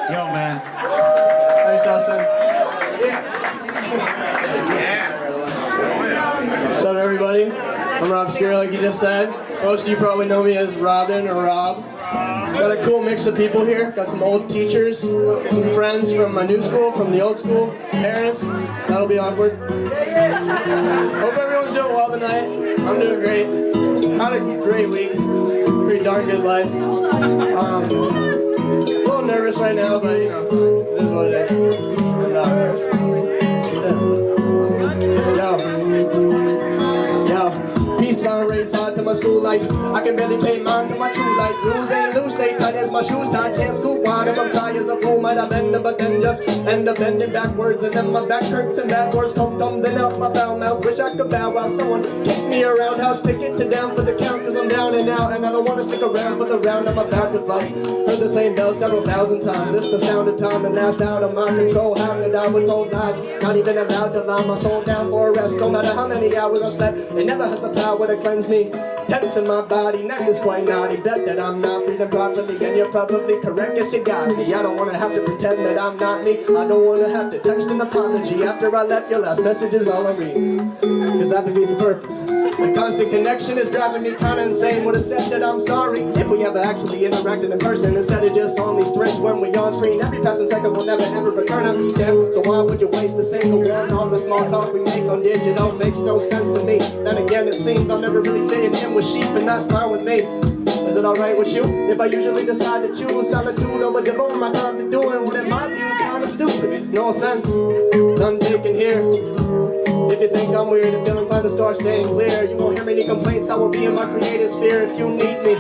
Yo, man. Thanks, Dustin. What's up, everybody? I'm Robscure, like you just said. Most of you probably know me as Robin or Rob. Got a cool mix of people here. Got some old teachers, some friends from my new school, from the old school, parents. That'll be awkward. Hope everyone's doing well tonight. I'm doing great. Had a great week. Pretty darn good life. A little nervous right now, but you know, it is what it is. And, yo, peace on race hard to my school life. I can barely pay mine to my true life. Rules ain't loose, they tight as my shoes tied. Can't scoop wide if I'm tired as a fool. Might have ended, but then just end up bending backwards. And then my back hurts and bad words come tumbling out my foul mouth. Wish I could bow while someone kick me around. How stick it to down for the count, cause I'm down and out. And I don't wanna stick around for the round I'm about to fight. Heard the same bell several thousand times. It's the sound of time and that's out of my control. How could I with old lies? Not even allowed to lie my soul down for a rest. No matter how many hours I slept, it never has the power to cleanse me. Tense in my body, neck is quite naughty. Bet that I'm not breathing properly, and you're probably correct, yes you got me. I don't wanna have to pretend that I'm not me. I don't wanna have to text an apology after I left. Your last message is all I read, cause that defeats the purpose. The constant connection is driving me kinda insane. Would've said that I'm sorry if we ever actually interacted in person, instead of just on these threads when we on screen. Every passing second will never ever return again. So why would you waste a single one on the small talk we make on digital? Makes no sense to me. Then again, it seems I'm never really fitting in with sheep, and that's fine with me. Is it alright with you if I usually decide to choose solitude over devoting my time to doing what in my view is kinda stupid? No offense, none taken here. If you think I'm weird and feel inclined to start staying clear, you won't hear many complaints. I will be in my creative sphere if you need me.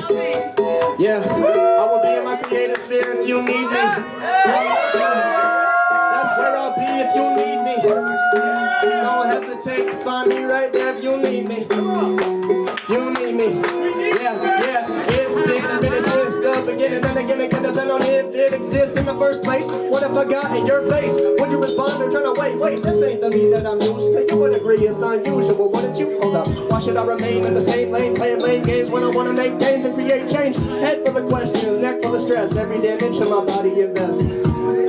Yeah, I will be in my creative sphere if you need me. That's where I'll be if you need me. Don't hesitate to find me right there if you need me. You need me. Yeah, it's been a minute since the beginning. Then again, it could have been on if it exists in the first place. What if I got in your face? Would you respond or turn away? Wait, this ain't the me that I'm used to. You would agree it's unusual, wouldn't you? Hold up. Why should I remain in the same lane, playing lame games when I want to make gains and create change? Head full of questions, neck full of stress. Every damn inch of my body invests.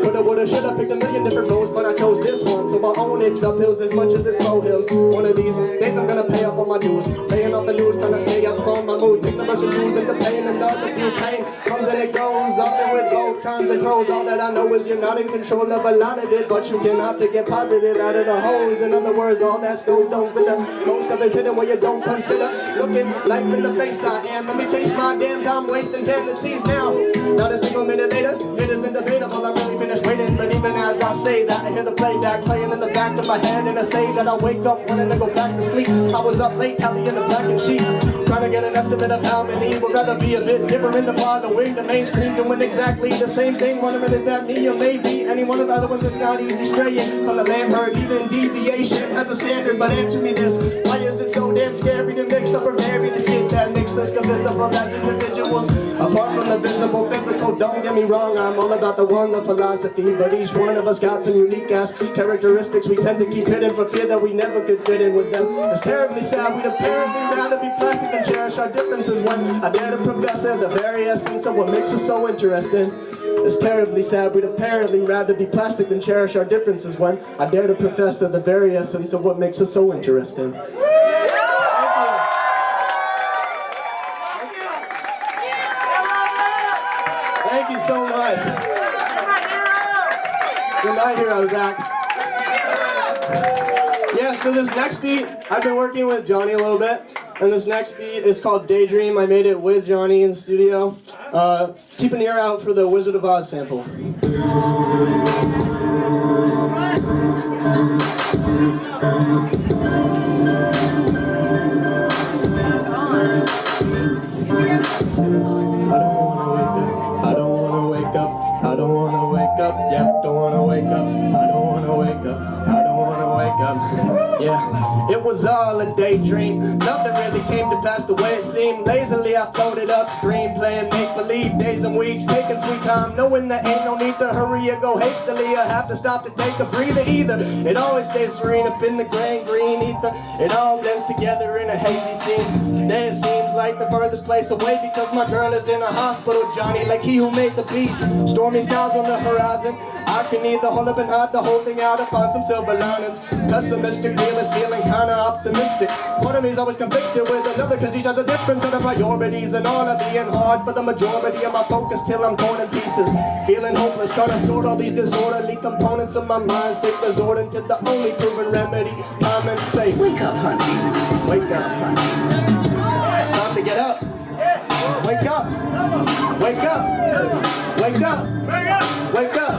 Coulda, woulda, shoulda, picked a million different roads, but I chose this one, so I own its uphills as much as its molehills. One of these days I'm gonna pay off all my dues, paying off the news, trying to stay up on my mood. Take the brush and use into pain, another few pain comes and it goes, up and with both kinds of crows. All that I know is you're not in control of a lot of it, but you can opt to get positive out of the hose. In other words, all that's gold don't glitter. Most of it's hidden where you don't consider. Looking life in the face I am. Let me face my damn time wasting fantasies now. Not a single minute later, it isn't debatable. I'm really finished waiting, but even as I say that, I hear the playback playing in the back of my head, and I say that I wake up wanting to go back to sleep. I was up late, tallying the black and sheep, trying to get an estimate of how many would rather be a bit different in the following. The mainstream doing exactly the same thing. Wondering is that me or maybe any one of the other ones that's not easy straying from the lamb herd. Even deviation has a standard, but answer me this: why is it so damn scary to mix up or vary the shit that makes us divisible as individuals? Apart from the visible, physical, don't get me wrong, I'm all about the one, the philosophy, but each one of us got some unique ass characteristics we tend to keep hidden for fear that we never could fit in with them. It's terribly sad, we'd apparently rather be plastic than cherish our differences when I dare to profess they're the very essence of what makes us so interesting. It's terribly sad, we'd apparently rather be plastic than cherish our differences when I dare to profess they're the very essence of what makes us so interesting. Thank you so much. Good night, hero, Zach. Yeah, so this next beat, I've been working with Johnny a little bit, and this next beat is called Daydream. I made it with Johnny in the studio. Keep an ear out for the Wizard of Oz sample. Yeah, don't wanna wake up. I don't wanna wake up. I don't wanna wake up. Yeah, it was all a daydream. Nothing really came to pass the way it seemed. Lazily I floated upstream, playing make-believe days and weeks, taking sweet time, knowing there ain't no need to hurry or go hastily. I have to stop to take a breather either. It always stays serene up in the gray and green ether. It all blends together in a hazy scene. Today it seems like the furthest place away because my girl is in a hospital, Johnny, like he who made the beat. Stormy skies on the horizon. I can either hold up and hide the whole thing out or find some silver linings. Pessimistic, realist, feeling kinda optimistic. One of me's always conflicted with another cause each has a different set of priorities. And all of being hard for the majority of my focus till I'm torn in pieces. Feeling hopeless, trying to sort all these disorderly components of my mind. Stick resorting to the only proven remedy, time and space. Wake up, honey. Wake up. It's time to get up. Wake up. Wake up. Wake up. Wake up.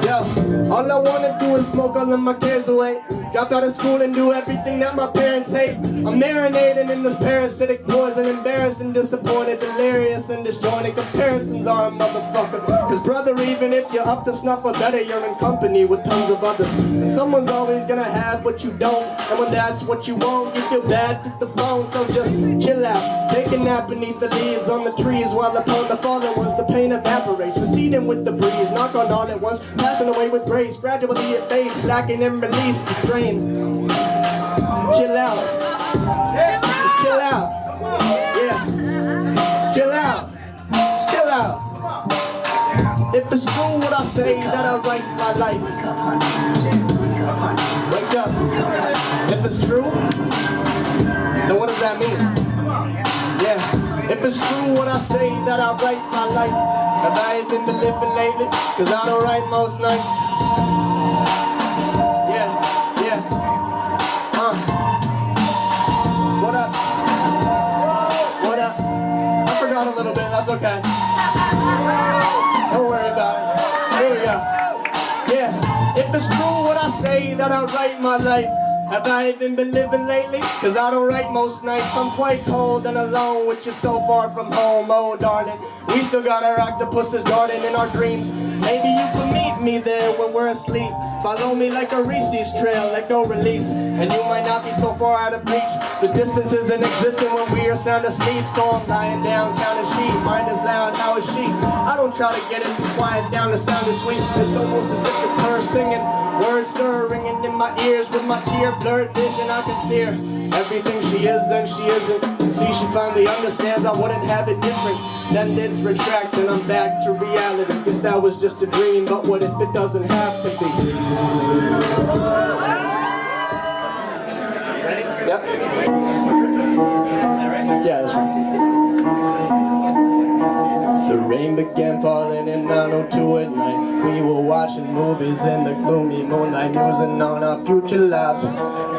Yo, all I wanna do is smoke all of my cares away. Drop out of school and do everything that my parents hate. I'm marinating in this parasitic poison, embarrassed and disappointed, delirious and disjointed. Comparisons are a motherfucker. Cause brother, even if you're up to snuff or better, you're in company with tons of others. And someone's always gonna have what you don't. And when that's what you want, you feel bad to the bone. So just chill out, take a nap beneath the leaves on the trees, while upon the fallen ones the pain evaporates, receding with the breeze. Knock on all at once, passing away with grace. Gradually it fades, slacking and release the strain. Chill out. Just chill out. Yeah. Chill out. Just chill out. If it's true what I say that I write my life. Wake up. If it's true, then what does that mean? Yeah. If it's true what I say that I write my life. Have I been living lately? Cause I don't write most nights. What up? What up? I forgot a little bit, that's okay. Don't worry about it. Here we go. Yeah, if it's true what I say that I write my life. Have I even been living lately? Cause I don't write most nights. I'm quite cold and alone, which is so far from home. Oh darling, we still got our octopus's garden in our dreams. Maybe you can meet me there when we're asleep. Follow me like a Reese's trail, let go release. And you might not be so far out of reach. The distance isn't existent when we are sound asleep. So I'm lying down, counting sheep. Mind is loud, how is she? I don't try to get it to quiet down, the sound is sweet. It's almost as if it's her singing. Words stir ringing in my ears. With my tear blurred vision I can see her. Everything she is and she isn't. And see she finally understands I wouldn't have it different. Then it's retract and I'm back to reality. Guess that was just a dream, but what if it doesn't have to be? Ready? Yep. Yeah, that's right. The rain began falling in 902 at night. We were watching movies in the gloomy moonlight, musing on our future lives,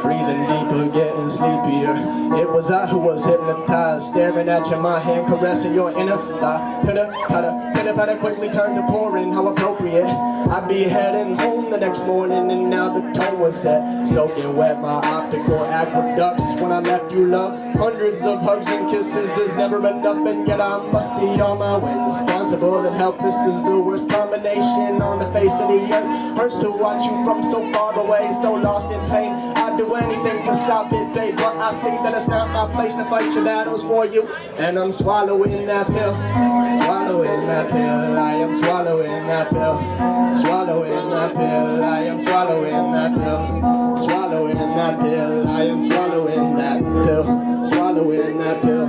breathing deeper, getting sleepier. It was I who was hypnotized, staring at you, my hand caressing your inner thigh. Pitter patter, pitter patter, quickly turned to pouring. How appropriate. I'd be heading home the next morning, and now the tone was set, soaking wet my optical aqueducts. When I left you, love, hundreds of hugs and kisses is never enough, and yet I must be on my way. Responsible and helpless is the worst combination on the face of the earth. Hurts to watch you from so far away, so lost in pain. I'd do anything to stop it, babe, but I see that it's not my place to fight your battles for you. And I'm swallowing that pill, swallowing that pill. I am swallowing that pill, swallowing that pill. I am swallowing that pill, swallowing that pill. I am swallowing that pill, swallowing that pill.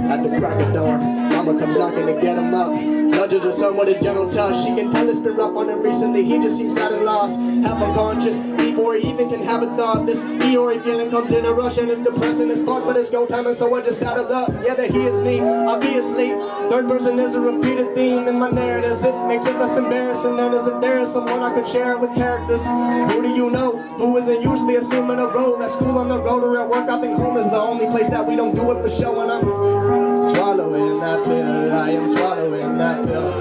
At the crack of dawn, mama comes knocking to get him up. Nudges her son with a gentle touch. She can tell it's been rough on him recently. He just seems sad and lost, half unconscious before he even can have a thought. This Eeyore feeling comes in a rush and it's depressing as fuck, but it's go time and so I just saddle up. Yeah, that he is me, I'll be asleep. Third person is a repeated theme in my narratives. It makes it less embarrassing, and isn't there someone I could share it with characters? Who do you know who isn't usually assuming a role at school, on the road, or at work? I think home is the only place that we don't do it for show. And I'm swallowing that pill, I am swallowing that pill,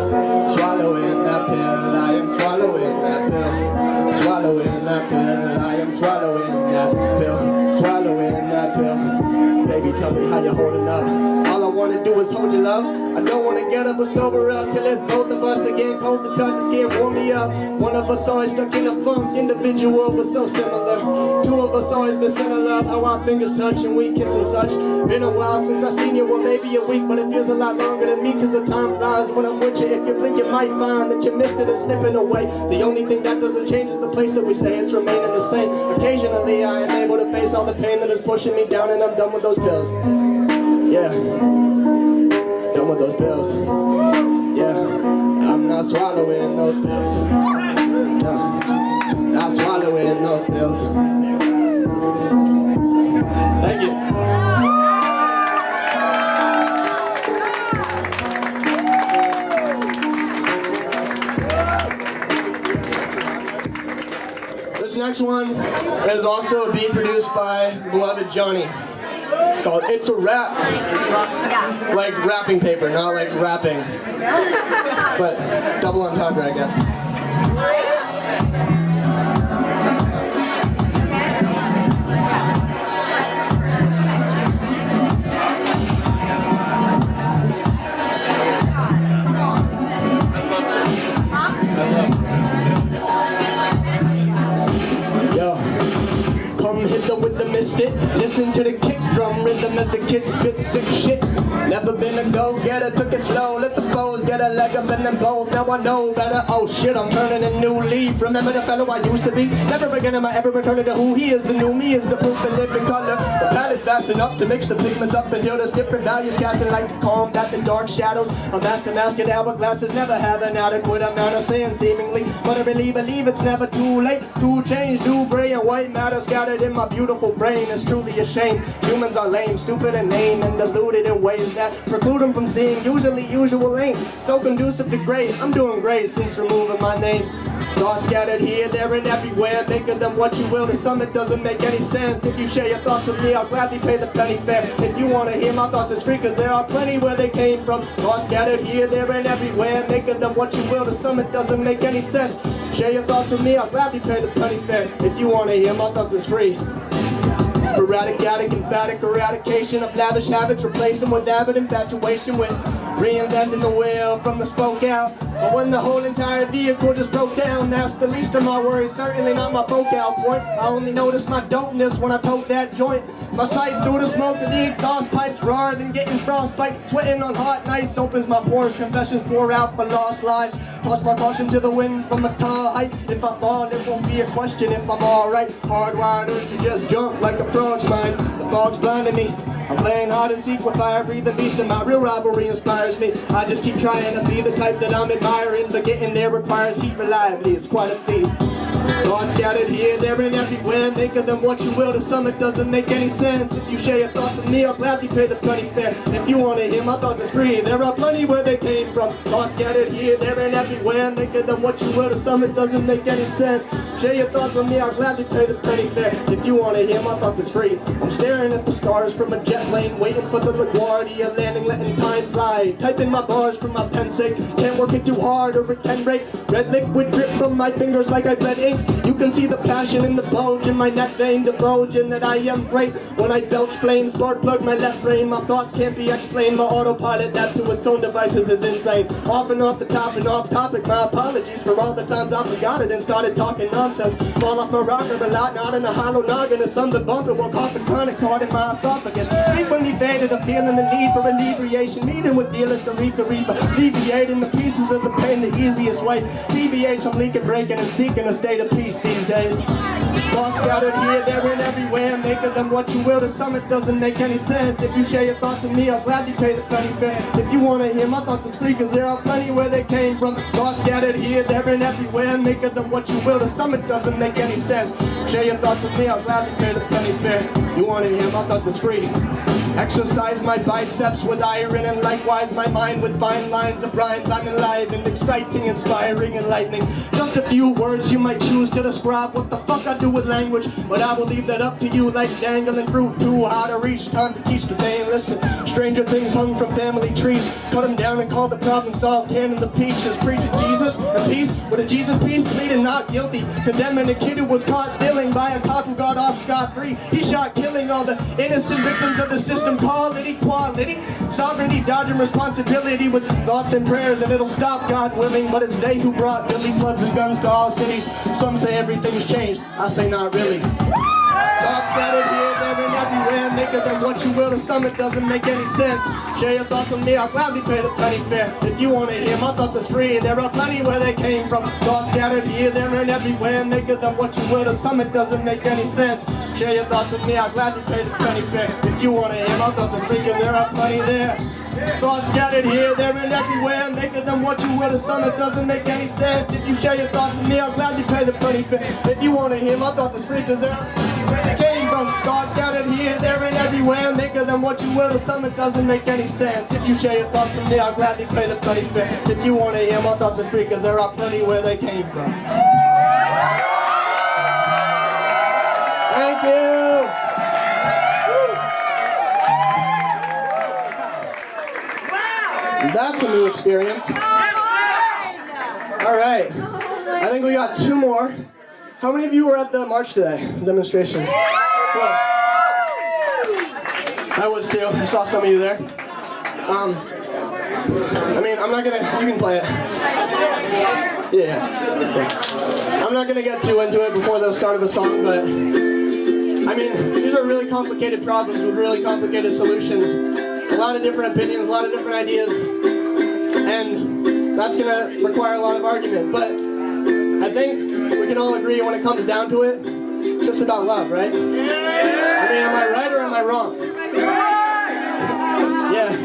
swallowing that pill, I am swallowing that pill, swallowing that pill, I am swallowing that pill, swallowing that pill. Baby, tell me how you're holding up. All I wanna do is hold your love. I don't wanna get up or sober up till it's both of us again. Cold to touch, it's getting warm me up. One of us always stuck in a funk, individual but so similar. Two of us always missing a love, how our fingers touch and we kiss and such. Been a while since I seen you, well maybe a week, but it feels a lot longer than me, cause the time flies when I'm with you. If you blink you might find that you missed it and slipping away. The only thing that doesn't change is the place that we stay, it's remaining the same. Occasionally I am able to face all the pain that is pushing me down, and I'm done with those pills. Yeah, done with those pills. Yeah, I'm not swallowing those pills. No, not swallowing those pills. Thank you. This next one is also a beat produced by beloved Johnny. It's called It's a Rap. Like wrapping paper, not like rapping. But double entendre, I guess. With the misfit, listen to the kick drum rhythm as the kid spits sick shit. Never been a go-getter, took it slow, let the foes get a leg up in them both. Now I know better, oh shit, I'm turning a new leaf. Remember the fellow I used to be? Never again am I ever returning to who he is. The new me is the proof and living color. The palette is vast enough to mix the pigments up until there's different values casting like the combat the dark shadows. A master masking hourglasses never have an adequate amount of sand seemingly, but I really believe it's never too late to change. New gray and white matter scattered in my beautiful brain is truly a shame. Humans are lame, stupid and lame, and deluded in ways that preclude them from seeing usually usual ain't so conducive to great. I'm doing great since removing my name. Thoughts scattered here, there, and everywhere. Think of them what you will. To some it doesn't make any sense. If you share your thoughts with me, I'll gladly pay the penny fare. If you want to hear my thoughts, it's free, cause there are plenty where they came from. Thoughts scattered here, there, and everywhere. Make of them what you will. To some it doesn't make any sense. Share your thoughts with me, I'll gladly pay the penny fare. If you want to hear my thoughts, it's free. Sporadic, addict, emphatic eradication of lavish habits, replace them with avid infatuation with reinventing the wheel from the spoke out. But when the whole entire vehicle just broke down, that's the least of my worries, certainly not my focal point. I only notice my dopeness when I tote that joint. My sight through the smoke of the exhaust pipes, rawer than getting frostbite. Sweating on hot nights, opens my pores, confessions pour out for lost lives. Toss my caution to the wind from a tall height. If I fall, it won't be a question if I'm alright. Hardwired to just jump like a frog's mind. The fog's blinding me. I'm playing hard and seek with fire, breathing beast, and my real rivalry inspires me. I just keep trying to be the type that I'm admiring, but getting there requires heat reliably. It's quite a feat. Thoughts scattered here, there, and everywhere. Make of them what you will. To some it doesn't make any sense. If you share your thoughts with me, I'll gladly pay the penny fare. If you want to hear my thoughts, it's free. There are plenty where they came from. Thoughts scattered here, there, and everywhere. Make of them what you will. To some it doesn't make any sense. Share your thoughts with me, I'll gladly pay the penny fare. If you want to hear my thoughts, it's free. I'm staring at the stars from a jet plane, waiting for the LaGuardia landing, letting time fly. Typing my bars from my pen sake. Can't work it too hard or it can break. Red liquid drip from my fingers like I bled ink. You can see the passion in the bulge in my neck vein, divulging that I am great. When I belch flames, spark plug my left brain. My thoughts can't be explained. My autopilot left to its own devices is insane. Off and off the top and off topic. My apologies for all the times I forgot it and started talking nonsense. Fall off a rocker a lot, not in a hollow noggin. A sun that bumped it while coughing chronic caught in my esophagus. Frequently faded a feeling the need for inebriation. Meeting with dealers to reap the reaper. Alleviating the pieces of the pain the easiest way. TBH, I'm leaking, breaking, and seeking a state of peace these days. Thoughts scattered here, there, and everywhere. Make of them what you will. To some it doesn't make any sense. If you share your thoughts with me, I'll gladly pay the penny fare. If you want to hear my thoughts, it's free, cause there are plenty where they came from. Thoughts scattered here, there, and everywhere. Make of them what you will. To some it doesn't make any sense. Share your thoughts with me, I'll gladly pay the penny fare. You want to hear my thoughts, it's free. Exercise my biceps with iron, and likewise my mind with fine lines of rhymes. I'm alive and exciting, inspiring, enlightening. Just a few words you might choose to describe what the fuck I do with language, but I will leave that up to you like dangling fruit too hard to reach. Time to teach the day and listen. Stranger things hung from family trees. Cut them down and call the problem solved. Canning the peaches, preaching Jesus and peace with But a Jesus priest pleaded not guilty, condemning a kid who was caught stealing by a cop who got off scot-free. He shot killing all the innocent victims of the system. Call it equality, sovereignty, dodging responsibility with thoughts and prayers, and it'll stop, God willing. But it's they who brought Billy floods and guns to all cities. Some say everything's changed, I say not really. Thoughts scattered here, there, and everywhere. Make of them what you will, to some it doesn't make any sense. Share your thoughts with me, I'll gladly pay the penny fare. If you want to hear my thoughts, it's free. There are plenty where they came from. Thoughts scattered here, there, and everywhere. Make of them what you will, to some it doesn't make any sense. Share your thoughts with me, I'll gladly pay the penny fare. If you want to hear my thoughts, it's free, cause there are plenty there. Thoughts scattered here, there, and everywhere. Make of them what you will, to some it doesn't make any sense. If you share your thoughts with me, I'll gladly pay the penny fare. If you want to hear my thoughts, it's free, cause there are where they came from. Thoughts scattered here, there, and everywhere. Make of them what you will, to some it doesn't make any sense. If you share your thoughts with me, I'll gladly pay the penny fare. If you want to hear my thoughts, it's free, cause there are plenty where they came from. Thank you. That's a new experience. All right, I think we got two more. How many of you were at the march today, demonstration? Well, I was too. I saw some of you there. I mean, I'm not gonna, you can play it. Yeah. I'm not gonna get too into it before the start of a song, but I mean, these are really complicated problems with really complicated solutions. A lot of different opinions, a lot of different ideas, and that's gonna require a lot of argument. But I think we can all agree when it comes down to it, it's just about love, right? I mean, am I right or am I wrong? Yeah.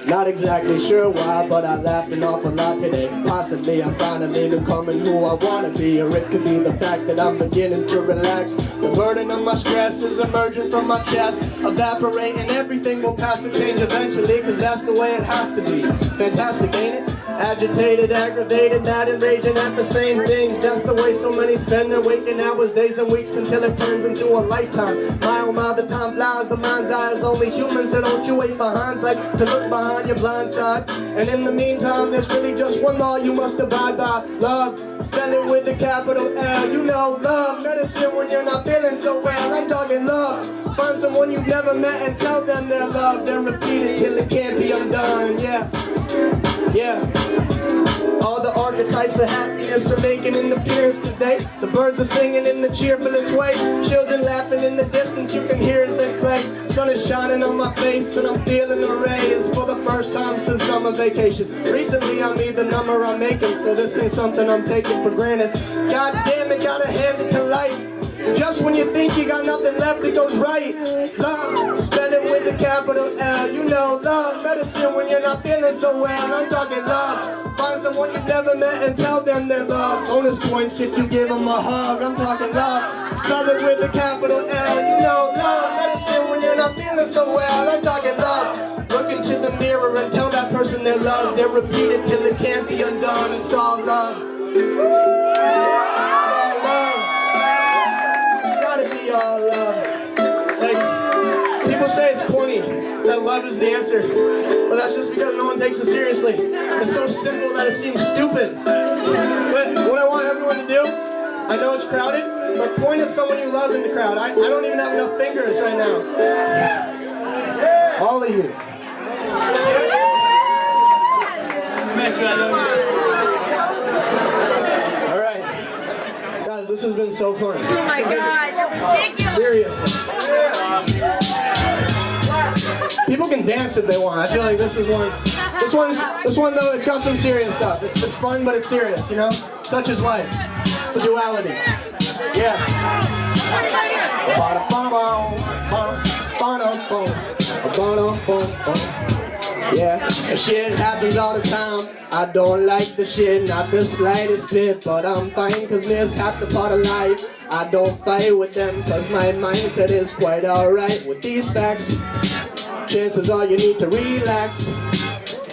Not exactly sure why, but I laughed an awful lot today. Possibly I'm finally becoming who I want to be, or it could be the fact that I'm beginning to relax. The burden of my stress is emerging from my chest, evaporating. Everything will pass and change eventually, cause that's the way it has to be. Fantastic, ain't it? Agitated, aggravated, mad and raging at the same things. That's the way so many spend their waking hours, days and weeks, until it turns into a lifetime. My oh my, the time flies, the mind's eye is only human, so don't you wait for hindsight to look behind your blind side. And in the meantime, there's really just one law you must abide by. Love, spell it with a capital L. You know, love, medicine when you're not feeling so well. I'm talking love. Find someone you've never met and tell them they're loved, then repeat it till it can't be undone. Yeah. Yeah. All the archetypes of happiness are making an appearance today. The birds are singing in the cheerfulest way. Children laughing in the distance, you can hear as they play. Sun is shining on my face and I'm feeling the rays for the first time since summer vacation. Recently I need the number I'm making, so this ain't something I'm taking for granted. God damn it, gotta hand it to life. Just when you think you got nothing left, it goes right. Love, spell it with a capital L. You know, love, medicine when you're not feeling so well. I'm talking love. Find someone you've never met and tell them they're loved. Bonus points if you give them a hug. I'm talking love. Spell it with a capital L. You know, love, medicine when you're not feeling so well. I'm talking love. Look into the mirror and tell that person they're loved. Then repeat it till it can't be undone. It's all love. It's all love. Be all love. Like, people say it's corny, that love is the answer, but that's just because no one takes it seriously. It's so simple that it seems stupid. But what I want everyone to do, I know it's crowded, but point at someone you love in the crowd. I don't even have enough fingers right now. All of you. This has been so fun. Oh my God, you're ridiculous. Seriously. People can dance if they want. I feel like this is one. This one though, it's got some serious stuff. It's fun, but it's serious, you know? Such is life. The duality. Yeah. Yeah, and shit happens all the time. I don't like the shit, not the slightest bit, but I'm fine cause mishaps are part of life. I don't fight with them cause my mindset is quite alright with these facts. Chances are you need to relax.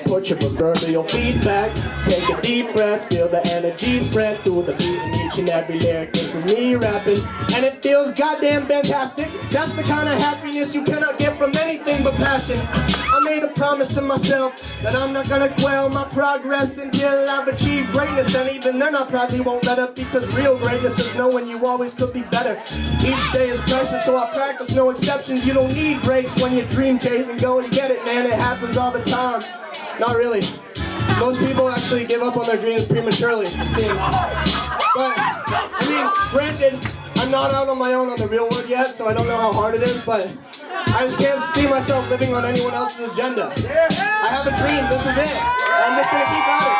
Put your proverbial feet back. Take a deep breath, feel the energy spread through the beat in each and every lyric. This is me rapping, and it feels goddamn fantastic. That's the kind of happiness you cannot get from anything but passion. I made made a promise to myself that I'm not gonna quell my progress until I've achieved greatness. And even then I probably won't let up, because real greatness is knowing you always could be better. Each day is precious, so I practice no exceptions. You don't need breaks when you dream chase and go and get it, man. It happens all the time. Not really. Most people actually give up on their dreams prematurely, it seems. But, I mean, granted, I'm not out on my own on the real world yet, so I don't know how hard it is, but I just can't see myself living on anyone else's agenda. I have a dream, this is it. I'm just gonna keep at it.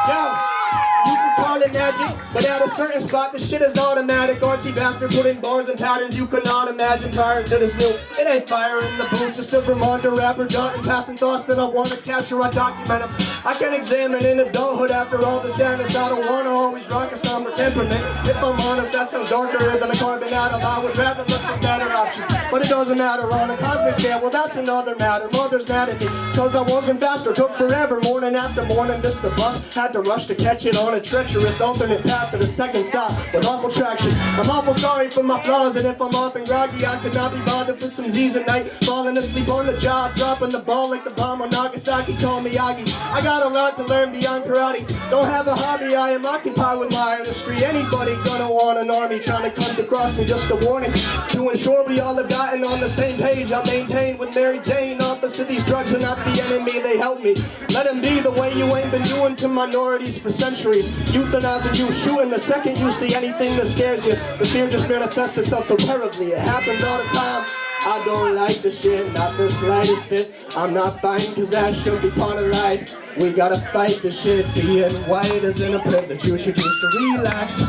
Yo, you can call it magic, but at a certain spot, the shit is automatic. Artsy bastard putting bars and patterns you could not imagine prior to this new. It ain't fire in the boots, just a Vermonter rapper jotting passing thoughts that I want to capture, I document them. I can examine in adulthood after all the sadness. I don't want to always rock a somber temperament. If I'm honest, that sounds darker than a carbon atom. I would rather look for better options, but it doesn't matter on a cosmic scale. Well, that's another matter. Mother's mad at me, cause I wasn't faster. Took forever, morning after morning, missed the bus. Had to rush to catch it on a treacherous alternate path to the second stop with awful traction. I'm awful sorry for my flaws, and if I'm off and groggy, I could not be bothered for some Z's at night. Falling asleep on the job, dropping the ball like the bomb on Nagasaki. Call me Miyagi. I got a lot to learn beyond karate. Don't have a hobby, I am occupied with my artistry. Anybody gonna want an army trying to come across me, just a warning. To ensure we all have gotten on the same page, I maintain with Mary Jane. Opposite these drugs are not the enemy, they help me. Let them be the way you ain't been doing to minorities for centuries. Euthanizing you, shooting the second you see anything that scares you. The fear just manifests itself so terribly, it happens all the time. I don't like the shit, not the slightest bit. I'm not fighting cause that should be part of life. We gotta fight the shit, being white isn't a privilege. You should choose to relax.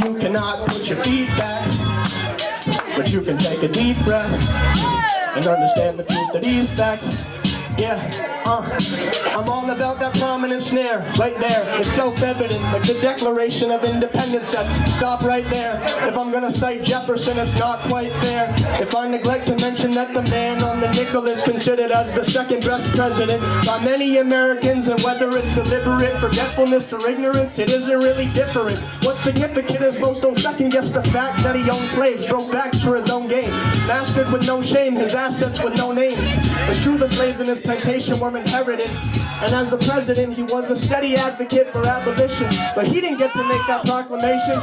You cannot put your feet back, but you can take a deep breath and understand the truth of these facts. Yeah, I'm all about that prominent snare, right there. It's self-evident, like the Declaration of Independence said. Stop right there. If I'm gonna cite Jefferson, it's not quite fair if I neglect to mention that the man on the nickel is considered as the second best president by many Americans, and whether it's deliberate forgetfulness or ignorance, it isn't really different. What's significant is most don't second guess the fact that he owned slaves, broke backs for his own gain, mastered with no shame his assets with no names. It's true the slaves in his plantation were inherited, and as the president he was a steady advocate for abolition, but he didn't get to make that proclamation.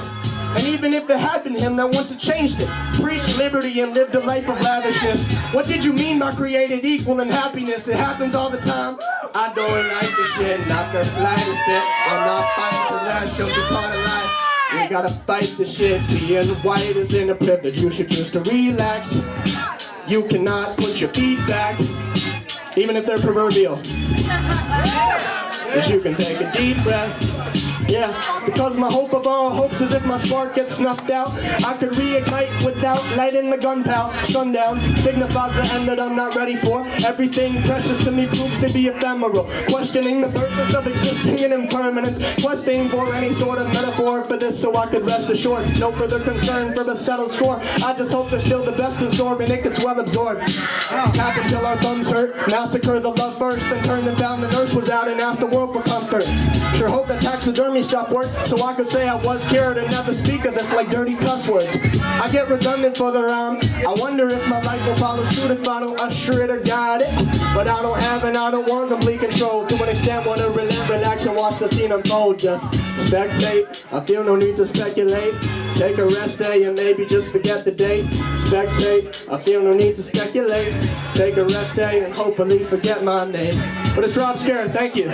And even if it had been him that wanted to change it, preached liberty and lived a life of lavishness. What did you mean by created equal and happiness? It happens all the time. I don't like the shit, not the slightest bit. I'm not fighting cause that should be part of life. We gotta fight the shit, being white isn't a privilege. You should choose to relax. You cannot put your feet back, even if they're proverbial. Cause you can take a deep breath. Yeah, because my hope of all hopes is if my spark gets snuffed out, I could reignite without lighting the gunpowder. Sundown signifies the end that I'm not ready for. Everything precious to me proves to be ephemeral. Questioning the purpose of existing in impermanence. Questing for any sort of metaphor for this so I could rest assured. No further concern for the settled score. I just hope there's still the best in store and it gets well absorbed. Happen until our thumbs hurt. Massacre the love first, then turned and found the nurse was out and asked the world for comfort. Sure hope that taxidermy stuff worked so I could say I was cured and never speak of this like dirty cuss words. I get redundant for the rhyme. I wonder if my life will follow suit if I don't usher it or guide it. But I don't have and I don't want complete control. To an extent want to relax and watch the scene unfold. Just spectate, I feel no need to speculate. Take a rest day and maybe just forget the date. Spectate, I feel no need to speculate. Take a rest day and hopefully forget my name. But it's Robscure, thank you.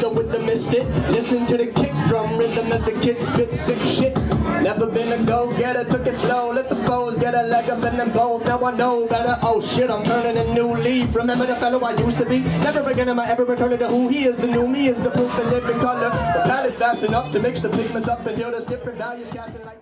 With the mystic, listen to the kick drum rhythm as the kids spit sick shit. Never been a go-getter, took it slow, let the foes get a leg up and then bold. Now I know better, oh shit, I'm turning a new leaf. Remember the fellow I used to be? Never again am I ever returning to who he is. The new me is the proof and living color. The palette is vast enough to mix the pigments up until there's different values casting like